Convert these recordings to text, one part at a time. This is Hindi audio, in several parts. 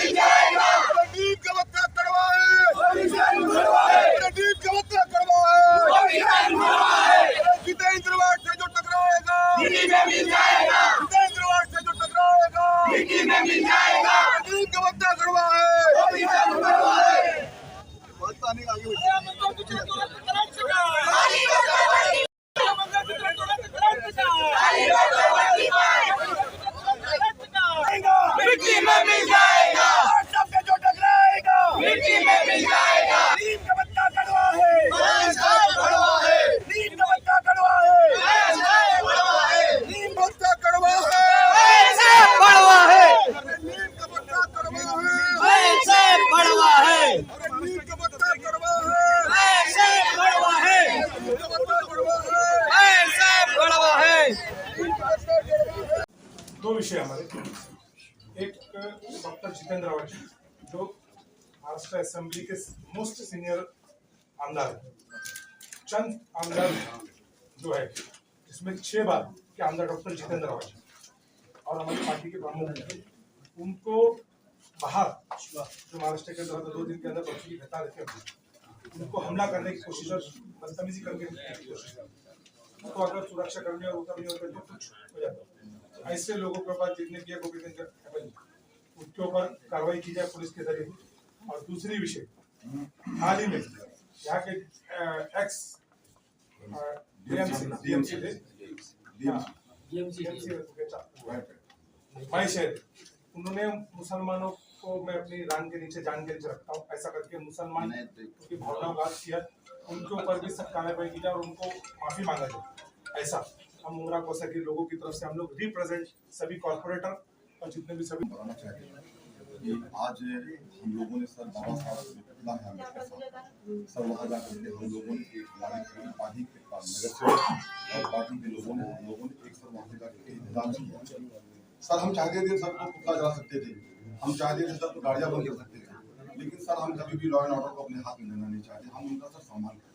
रणदीप का बच्चा कड़वा है, रणदीप का बच्चा कड़वा है। जितेंद्र वाड से जो टकराएगा जितेंद्र वाड से जो टकराएगा रणदीप का बच्चा कड़वा है। मिट्टी में मिल जाएगा, सबसे जो टकराएगा मिट्टी में मिल जाएगा। नीम का पत्ता कड़वा है, नीम का पत्ता कड़वा है, नीम बच्चा कड़वा है, कड़वा है, नीम का बच्चा कड़वा है, ऐसे कड़वा है, नीम का बच्चा कड़वा है, ऐसे कड़वा है, नीम का बच्चा कड़वा है, ऐसे कड़वा है। नीम का बच्चा कड़वा है। दो विषय हमारे, एक डॉक्टर जितेंद्र रावत जी जो महाराष्ट्र असेंबली के मोस्ट सीनियर आमदार है। चंद आमदार जो है जिसमें 6 बार के आमदार डॉक्टर जितेंद्र रावत जी और हमारी पार्टी के प्रमुख हैं, उनको बाहर जो महाराष्ट्र के अंदर 2 दिन के अंदर पक्षी की घटना रहती है, उनको हमला करने की कोशिश और बदतमीजी करने की कोशिश करती है। तो अगर सुरक्षा कर्मी और उतरनी होकर जो कुछ हो जाता है, ऐसे लोगों के पास जितने किया गोपीगंज उनके ऊपर कार्रवाई की जाए पुलिस के जरिए। और दूसरी विषय, हाल ही में यहाँ के एक्स डीएमसी महेश है, उन्होंने मुसलमानों को मैं अपनी रान के नीचे जान के नीचे रखता हूँ ऐसा करके मुसलमान की भावनाओं का किया, उनके ऊपर भी सख्त कार्रवाई की जाए और उनको माफी मांगा जाए। ऐसा हम मुंगरा कोसा के लोगों की तरफ से हम लोग रिप्रेजेंट सभी कॉर्पोरेटर और जितने भी सभी बताना चाहते हैं कि आज हम लोगों ने सर बाबा साहब कितना है अम्बेडकर साहब सर वहाँ जाकर के हम लोगों ने एक पार्टी के नगर सेवक और पार्टी के लोगों ने एक सर वहाँ जाकर इंतजाम किया। सर हम चाहते थे सर को कुत्ता जला सकते थे, हम चाहते थे सर को गाड़ियाँ बंद कर सकते थे, लेकिन सर हम कभी भी लॉ एंड ऑर्डर को अपने हाथ में लेना नहीं चाहते, हम उनका सर सम्मान करते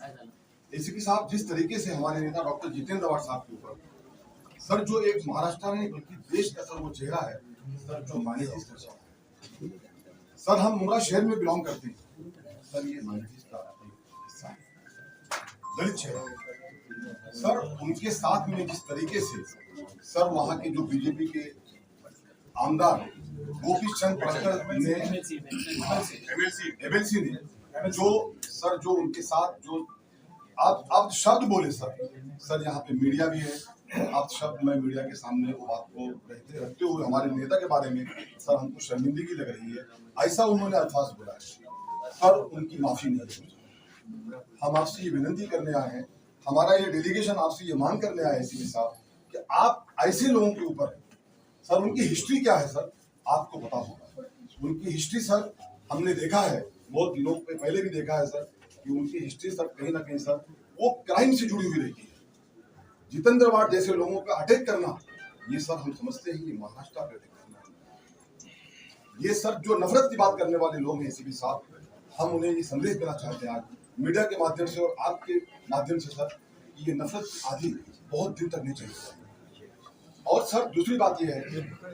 हैं। एसीपी साहब जिस तरीके से हमारे नेता डॉक्टर जितेंद्र रावत साहब के ऊपर सर जो एक महाराष्ट्र में बल्कि देश का सर वो चेहरा है सर जो माइनॉरिटीज का है। सर हम मुंगरा शहर में बिलोंग करते हैं, सर ये माइनॉरिटीज का हिस्सा है, दलित चेहरा। सर उनके साथ में जिस तरीके से सर वहाँ के जो बीजेपी के आमदार गोपी चंद पटकर ने एमएलसी ने जो सर जो उनके साथ जो आप शब्द बोले सर यहाँ पे मीडिया भी है, आप शब्द मैं मीडिया के सामने वो बात को रखते हुए हमारे नेता के बारे में सर हमको शर्मिंदगी लग रही है, ऐसा उन्होंने अल्फाज बोला है। सर उनकी माफी नहीं, हम आपसे ये विनती करने आए हैं, हमारा ये डेलीगेशन आपसे ये मांग करने आया है एसीपी साहब कि आप ऐसे लोगों के ऊपर सर उनकी हिस्ट्री क्या है सर आपको पता होगा। उनकी हिस्ट्री सर हमने देखा है, बहुत दिनों पहले भी देखा है सर कि उनकी हिस्ट्री सर कहीं ना कहीं सर वो क्राइम से जुड़ी हुई रहती है। जितेंद्र वाड जैसे लोगों का अटैक करना ये सर हम समझते हैं ये महाराष्ट्र पे अटैक करना, ये सर जो नफरत की बात करने वाले लोग हैं एसीपी साहब, हम उन्हें ये संदेश देना चाहते हैं आज मीडिया के माध्यम से और आपके माध्यम से सर ये नफरत आदि बहुत दिन तक नहीं चाहिए। और सर दूसरी बात ये है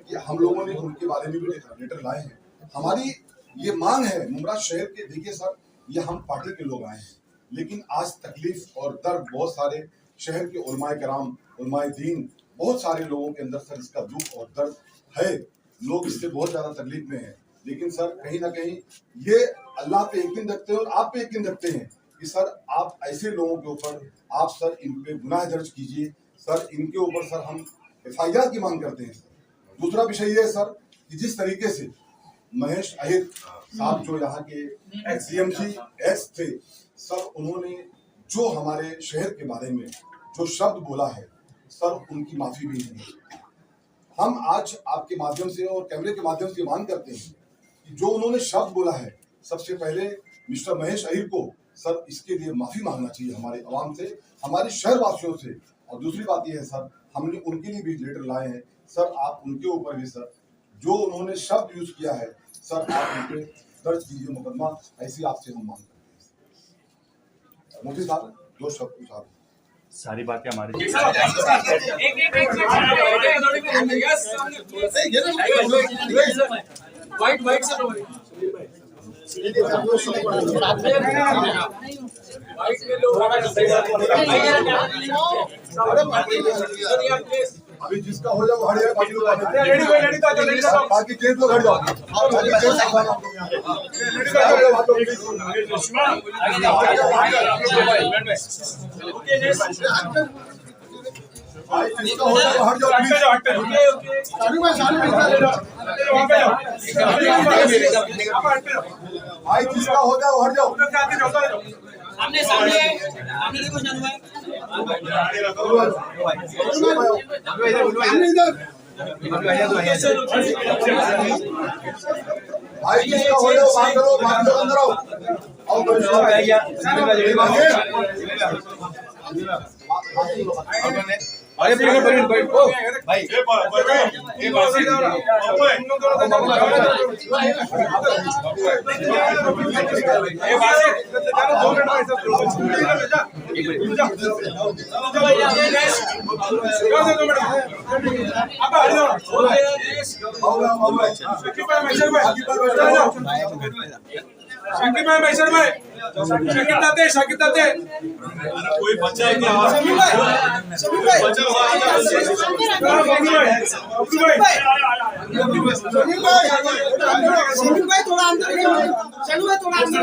कि हम लोगों ने उनके बारे में भी लेटर लाए हैं, हमारी ये मांग है मुंगरा शहर के, देखिए सर ये हम पार्टी के लोग आए हैं, लेकिन आज तकलीफ और दर्द बहुत सारे शहर के उलमाए कराम उलमाए दीन बहुत सारे लोगों के अंदर सर इसका दुख और दर्द है, लोग इससे बहुत ज्यादा तकलीफ में हैं। लेकिन सर कहीं ना कहीं ये अल्लाह पे यकीन रखते हैं और आप पे यकीन रखते हैं कि सर आप ऐसे लोगों के ऊपर आप सर इन पे गुनाह दर्ज कीजिए, सर इनके ऊपर सर हम FIR की मांग करते हैं। सर दूसरा विषय ये है सर कि जिस तरीके से महेश अहिर साहब जो यहाँ के XCMC एक्स थे सर, उन्होंने जो हमारे शहर के बारे में जो शब्द बोला है सर उनकी माफी भी नहीं। हम आज आपके माध्यम से और कैमरे के माध्यम से मांग करते हैं कि जो उन्होंने शब्द बोला है सबसे पहले मिस्टर महेश अहिर को सर इसके लिए माफी मांगना चाहिए हमारे आवाम से, हमारे शहर वासियों से। और दूसरी बात यह है सर हमने उनके लिए भी लेटर लाए हैं, सर आप उनके ऊपर भी सर जो उन्होंने शब्द यूज किया है सर आप उन पे दर्ज कीजिए मुकदमा, ऐसी आपसे हम मांग करते हैं। मुफ्ती साहब जो शब्द कुछ आप सारी बातें हमारी वाइट से अभी जिसका हो जाए वो हट जाए, बाकी लोग बाकी केस लोग हट जाओ, बाकी केस भाई जिसका हो जाए वो हट जाओ प्लीज। भाई जिसका हो जाए वो हट जाओ। सामने देखो शानू भाई। भाई जिसका हो जाए वो बात करो, बाकी लोग अंदर आओ। कोई बच्चा है क्या? थोड़ा अंदर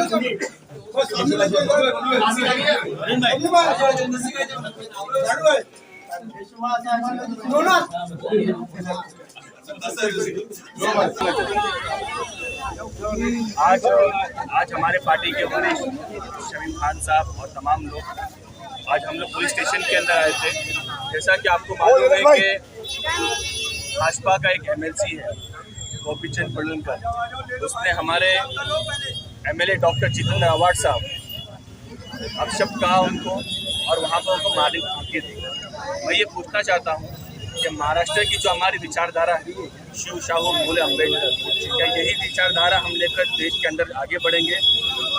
आज हमारे पार्टी के वरिष्ठ शमीम खान साहब और तमाम लोग आज हम लोग पुलिस स्टेशन के अंदर आए थे। जैसा कि आपको मालूम है कि भाजपा का एक एमएलसी है गोपी चंद पडलकर, उसने हमारे एमएलए डॉक्टर जितेंद्र अवार्ड साहब अपशब्द कहा उनको और वहाँ पर उनको मारने की धमकी दी। मैं ये पूछना चाहता हूँ कि महाराष्ट्र की जो हमारी विचारधारा है शिव शाहू फूले अम्बेडकर, क्या यही विचारधारा हम लेकर देश के अंदर आगे बढ़ेंगे?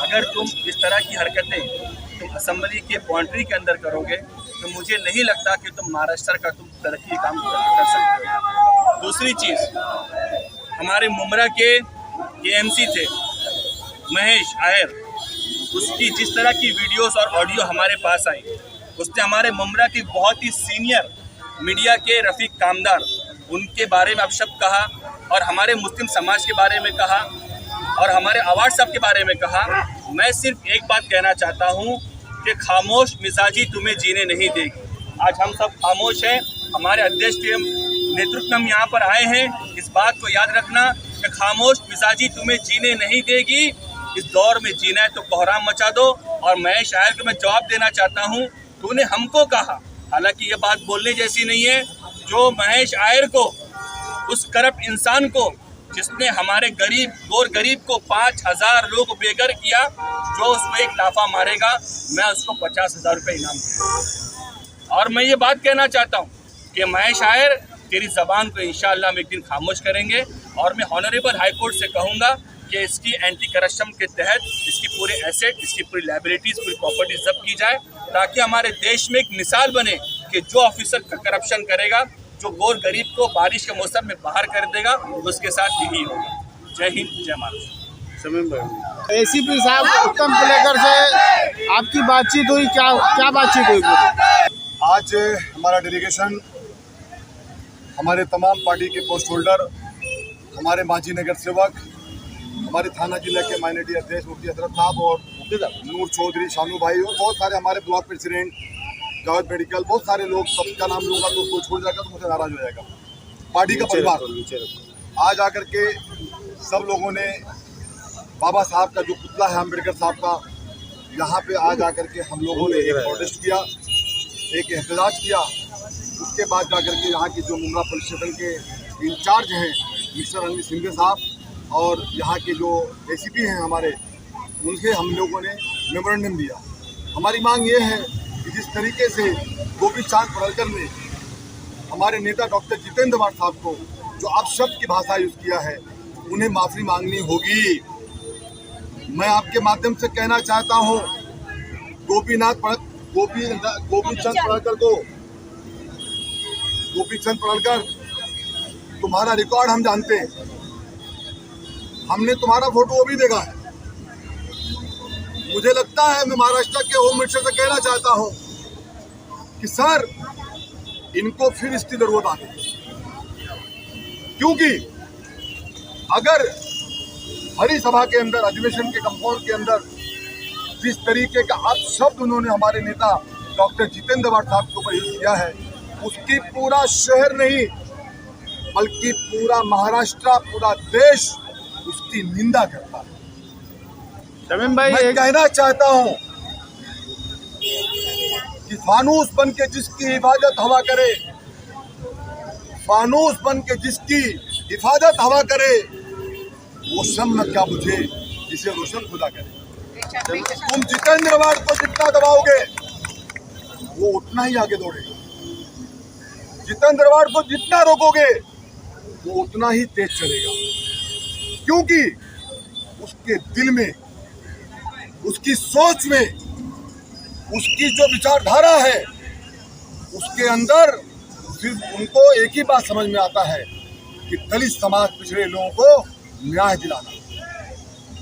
अगर तुम इस तरह की हरकतें तुम असेंबली के बाउंड्री के अंदर करोगे तो मुझे नहीं लगता कि तुम महाराष्ट्र का तुम तरक्की काम कर सकते हो। दूसरी चीज़, हमारे मुमरा के एएमसी थे महेश आयर, उसकी जिस तरह की वीडियोस और ऑडियो हमारे पास आई, उसने हमारे मुमरा की बहुत ही सीनियर मीडिया के रफ़ीक कामदार उनके बारे में अपशब्द कहा और हमारे मुस्लिम समाज के बारे में कहा और हमारे अवार्ड साहब के बारे में कहा। मैं सिर्फ एक बात कहना चाहता हूं कि खामोश मिजाजी तुम्हें जीने नहीं देगी। आज हम सब खामोश हैं, हमारे अध्यक्ष के नेतृत्व में हम यहाँ पर आए हैं। इस बात को याद रखना कि खामोश मिजाजी तुम्हें जीने नहीं देगी। इस दौर में जीना है तो कोहराम मचा दो। और महेश आयर को मैं जवाब देना चाहता हूँ, तूने हमको कहा, हालांकि ये बात बोलने जैसी नहीं है, जो महेश आयर को, उस करप्ट इंसान को जिसने हमारे गौर गरीब को 5000 लोग बेघर किया, जो उसको एक लाफा मारेगा मैं उसको 50,000 रुपये इनाम दूंगा। और मैं ये बात कहना चाहता हूँ कि महेश आयर तेरी ज़बान को इंशाअल्लाह हम एक दिन खामोश करेंगे और मैं ऑनरेबल हाई कोर्ट से कहूँगा कि इसकी एंटी करप्शन के तहत इसकी पूरे एसेट, इसकी पूरी लाइबिलिटीज़, पूरी प्रॉपर्टी जब्त की जाए, ताकि हमारे देश में एक मिसाल बने कि जो ऑफिसर करप्शन करेगा, जो गौर गरीब को बारिश के मौसम में बाहर कर देगा, उसके साथ यही होगा। जय हिंद, जय महाराष्ट्र। एसीपी साहब उत्तम पुलेकर से आपकी बातचीत हुई, क्या बातचीत हुई? आज हमारा डेलीगेशन, हमारे तमाम पार्टी के पोस्ट होल्डर, हमारे मांझी नगर सेवक, हमारे थाना जिला के माइनॉरिटी अध्यक्ष मुफ्ती हजरत साहब और नूर चौधरी, शानू भाई और बहुत सारे हमारे ब्लॉक प्रेसिडेंट, जावेद मेडिकल, बहुत सारे लोग, सबका नाम लूँगा तो कोई छोड़ जाएगा तो मुझे नाराज हो जाएगा। पार्टी का परिवार आज आकर के सब लोगों ने बाबा साहब का जो पुतला है अम्बेडकर साहब का, यहाँ पे आज आकर के हम लोगों ने एक प्रोटेस्ट किया, एक एहतजाज किया। उसके बाद जाकर के यहाँ की जो मुमरा पुलिस स्टेशन के इंचार्ज हैं मिस्टर रणवीर सिंह साहब और यहाँ के जो एसीपी हैं हमारे, उनसे हम लोगों ने मेमोरेंडम दिया। हमारी मांग ये है कि जिस तरीके से गोपी चंद पडलकर ने हमारे नेता डॉक्टर जितेंद्र अवार्ड साहब को जो अपशब्द की भाषा यूज़ किया है, उन्हें माफ़ी मांगनी होगी। मैं आपके माध्यम से कहना चाहता हूँ गोपी चंद पडलकर, तुम्हारा रिकॉर्ड हम जानते हैं। हमने तुम्हारा फोटो वो भी देखा है। मुझे लगता है, मैं महाराष्ट्र के होम मिनिस्टर से कहना चाहता हूं कि सर, इनको फिर इसकी जरूरत आ गई, क्योंकि अगर हरी सभा के अंदर, अधिवेशन के कंपाउंड के अंदर जिस तरीके का अपशब्द उन्होंने हमारे नेता डॉक्टर जितेंद्र वाड साहब के ऊपर यूज किया है, उसकी पूरा शहर नहीं बल्कि पूरा महाराष्ट्र, पूरा देश उसकी निंदा करता है। शमीम भाई, मैं कहना चाहता हूं कि फानूस बन के जिसकी हिफाजत हवा करे, फानूस बन के जिसकी हिफाजत हवा करे, वो शम्म क्या बुझे जिसे रोशन खुदा करे। तुम जितेंद्र वाड को जितना दबाओगे वो उतना ही आगे दौड़ेगा। जितेंद्र वाड को जितना रोकोगे वो उतना ही तेज चलेगा, क्योंकि उसके दिल में, उसकी सोच में, उसकी जो विचारधारा है, उसके अंदर सिर्फ उनको एक ही बात समझ में आता है कि दलित समाज, पिछड़े लोगों को न्याय दिलाना।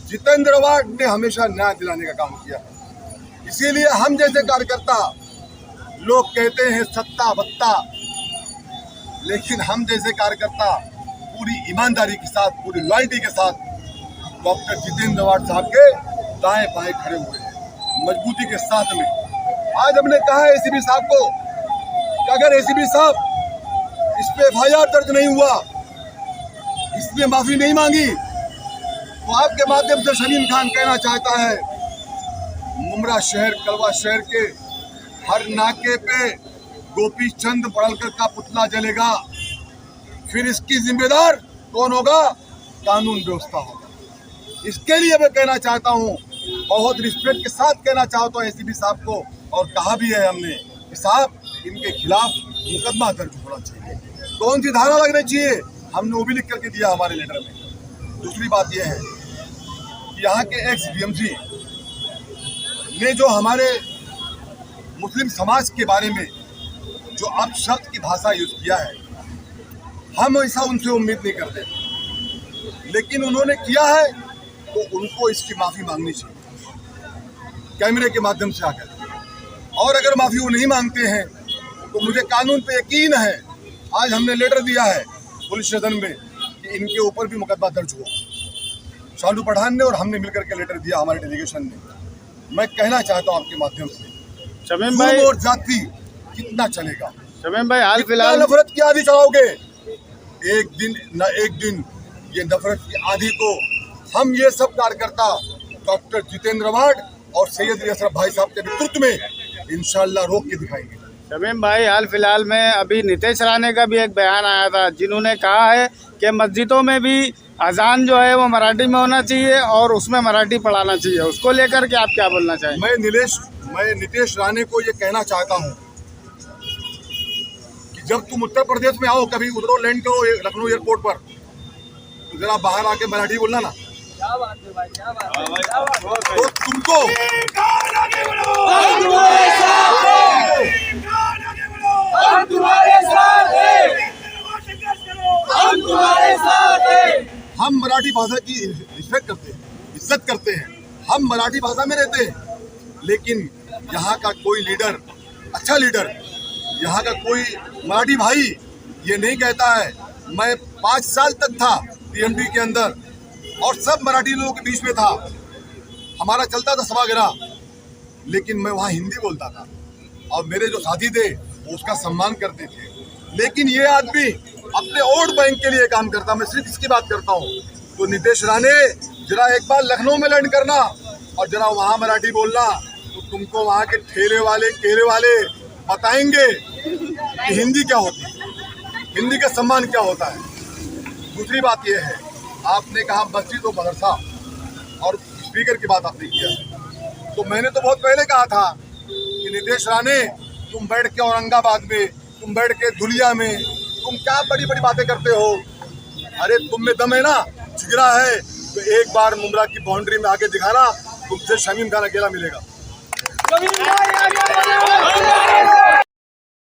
जितेंद्र वाड ने हमेशा न्याय दिलाने का काम किया है। इसीलिए हम जैसे कार्यकर्ता, लोग कहते हैं सत्ता बत्ता, लेकिन हम जैसे कार्यकर्ता पूरी ईमानदारी के साथ, पूरी लॉयल्टी के साथ डॉक्टर जितेंद्र वाड साहब के दाएं बाएं खड़े हुए हैं, मजबूती के साथ में। आज हमने कहा है एसीपी साहब को कि अगर एसीपी साहब इस पे FIR दर्ज नहीं हुआ, इसने माफी नहीं मांगी, तो आपके माध्यम से शमीम खान कहना चाहता है, मुमरा शहर, कलवा शहर के हर नाके पे गोपी चंद पड़लकर का पुतला जलेगा। फिर इसकी जिम्मेदार कौन होगा? कानून व्यवस्था होगा। इसके लिए मैं कहना चाहता हूं, बहुत रिस्पेक्ट के साथ कहना चाहता हूं एसीपी साहब को, और कहा भी है हमने कि साहब, इनके खिलाफ मुकदमा दर्ज होना चाहिए। कौन सी धारा लगनी चाहिए हमने वो भी लिख करके दिया हमारे लेटर में। दूसरी बात यह है कि यहाँ के एक्स DMC ने जो हमारे मुस्लिम समाज के बारे में जो अपशब्द की भाषा यूज किया है, हम ऐसा उनसे उम्मीद नहीं करते, लेकिन उन्होंने किया है तो उनको इसकी माफी मांगनी चाहिए कैमरे के माध्यम से आकर। और अगर माफी वो नहीं मांगते हैं तो मुझे कानून पे यकीन है, आज हमने लेटर दिया है पुलिस स्टेशन में कि इनके ऊपर भी मुकदमा दर्ज हुआ। शालू पठान ने और हमने मिलकर के लेटर दिया हमारे डेलीगेशन ने। मैं कहना चाहता हूँ आपके माध्यम से, शमीम भाई, और जाति कितना चलेगा? शमीम भाई, हाल कितना फिलहाल नफरत की आधी चढ़ाओगे? एक दिन न एक दिन ये नफरत की आधी को हम ये सब कार्यकर्ता डॉक्टर जितेंद्र वाड और सैयद अशरफ भाई साहब के नेतृत्व में इंशाल्लाह रोक के दिखाएंगे। शमीम भाई, हाल फिलहाल में अभी नीतीश राणे का भी एक बयान आया था, जिन्होंने कहा है कि मस्जिदों में भी अजान जो है वो मराठी में होना चाहिए और उसमें मराठी पढ़ाना चाहिए। उसको लेकर के आप क्या बोलना चाहेंगे? मैं नीतीश राणे को ये कहना चाहता हूँ कि जब तुम उत्तर प्रदेश में आओ, कभी उधरो लैंड करो लखनऊ एयरपोर्ट पर, तो जरा बाहर आके मराठी बोलना ना। तो तुमको हम मराठी भाषा की रिस्पेक्ट करते हैं, इज्जत करते हैं, हम मराठी भाषा में रहते हैं, लेकिन यहाँ का कोई लीडर, अच्छा लीडर, यहाँ का कोई मराठी भाई ये नहीं कहता है। मैं 5 साल तक था PMD के अंदर और सब मराठी लोगों के बीच में था, हमारा चलता था सभागृह, लेकिन मैं वहाँ हिंदी बोलता था और मेरे जो साथी थे वो उसका सम्मान करते थे। लेकिन ये आदमी अपने वोट बैंक के लिए काम करता, मैं सिर्फ इसकी बात करता हूँ। तो नीतीश राणे, जरा एक बार लखनऊ में लैंड करना और जरा वहाँ मराठी बोलना, तो तुमको वहाँ के ठेले वाले, केले वाले बताएंगे कि हिंदी क्या होती है, हिंदी का सम्मान क्या होता है। दूसरी बात यह है, आपने कहा मस्जिद और मदरसा और स्पीकर की बात आपने किया, तो मैंने तो बहुत पहले कहा था कि नीतीश राणे, तुम बैठ के औरंगाबाद में, तुम बैठ के धुलिया में, तुम क्या बड़ी बड़ी बातें करते हो? अरे तुम में दम है ना, जिगरा है, तो एक बार मुमरा की बाउंड्री में आके दिखाना, तुमसे शमीम खान अकेला मिलेगा।